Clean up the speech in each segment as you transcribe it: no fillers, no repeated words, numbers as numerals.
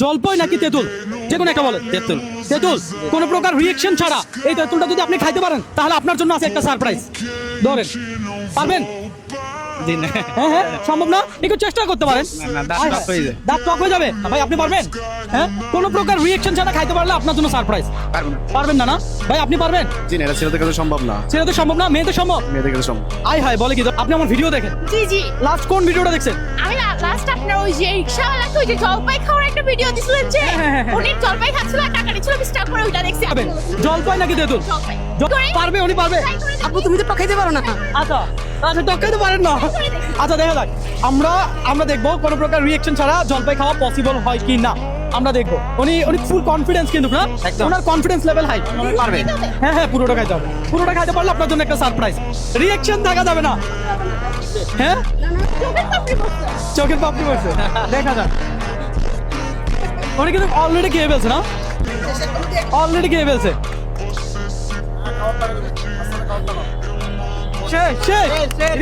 জলপাই নাকি তেঁতুল, যে কোনো একটা বলেন। তেঁতুল। তেঁতুল, কোনো প্রকার রিয়েকশন ছাড়া এই তেঁতুলটা যদি আপনি খাইতে পারেন তাহলে আপনার জন্য আছে একটা সারপ্রাইজ। ধরেন, পারবেন? দিন হ্যাঁ হ্যাঁ, সম্ভব না? একটু চেষ্টা করতে পারেন। না, দাঁত আয় টক হায়, হয়ে যায়। দাঁত টক হয়ে যাবে ভাই, আপনি পারবেন? হ্যাঁ, কোনো প্রকার রিয়েকশন ছাড়া খাইতে পারলে আপনার জন্য সারপ্রাইজ। পারবো না। পারবেন না? না ভাই, আপনি পারবেন? জি না, এটা ছেলেদের কাছে সম্ভব না, ছেলে তো সম্ভব না, মেয়ে তো সম্ভব। মেয়েদের কাছে সম্ভব। আয় হায়, বলে কি তো? আপনি আমার ভিডিও দেখেন? জি জি, লাস্ট কোন ভিডিওটা দেখছেন? আমি লাস্ট আপনার ওই যে রিক্সাওয়ালাকে ওই যে জলপাই খাওয়ার একটা ভিডিও দিছিলেন যে হ্যাঁ। উনি জলপাই খাচ্ছিল আর টাকা নিচ্ছিল 20 টাকা করে, ওইটা দেখছি। পারবেন? জলপাই নাকি তেঁতুল? জলপাই পারবে, উনি পারবে। আপু তুমি তো টকাইতে পারো না। আচ্ছা আচ্ছা, টক্কাইতে পারেন না। আচ্ছা, দেখা যাক, আমরা দেখবো কোনো প্রকার রিয়েকশন ছাড়া জলপাই খাওয়া পসিবল হয় কি না। আমরা দেখবো। উনি ফুল কনফিডেন্স কিন্তু না, একদম। ওনার কনফিডেন্স লেভেল হাই। পারবে। হ্যাঁ হ্যাঁ, পুরোটা খাইতে হবে। পুরোটা খাইতে পারলে আপনার জন্য একটা সারপ্রাইজ। রিয়েকশন থাকা যাবে না। হ্যাঁ, চোখের পাপড়ি পড়ছে। দেখা যাক। উনি কিন্তু অলরেডি খেয়ে ফেলছে না, অলরেডি খেয়ে ফেলছে।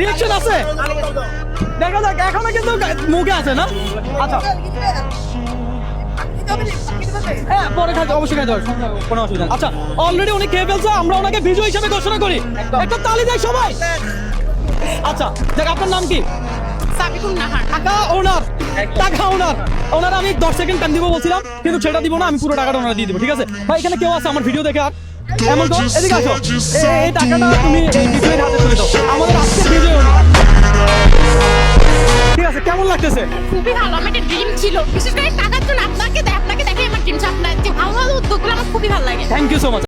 রিয়েকশন আছে, দেখা যাক। এখনো কিন্তু মুখে আছে না। আচ্ছা হ্যাঁ, পরে খাইতে অবশ্যই খাইতে হবে, কোনো অসুবিধা নেই। আচ্ছা, অলরেডি উনি খেয়ে ফেলছে, আমরা ওনাকে বিজয়ী হিসেবে ঘোষণা করি। একটা তালি দেয় সবাই। আচ্ছা, দেখ, আপনার নাম কি? সাবিকুন নাহার। টাকা ওনার, টাকা ওনার। ওনার আমি 10 সেকেন্ড টাইম দিব বলছিলাম, কিন্তু সেটা দিব না, আমি পুরো টাকাটা ওনারা দিয়ে দিব, ঠিক আছে ভাই? এখানে কেউ আছে আমার ভিডিও দেখে? আর এমন তো, এদিকে আসো। এই টাকাটা তুমি এই বিজয়ের হাতে তুলে দাও, আমাদের আজকের বিজয় উনি। ঠিক আছে, কেমন লাগতেছে? খুবই ভালো, আমার একটা ড্রিম ছিল, বিশেষ করে টাকার জন্য আপনাকে দেখে আমার ড্রিম ছিল। আপনার যে ভালো ভালো উদ্যোগগুলো আমার খুবই ভালো লাগে। Thank you so much.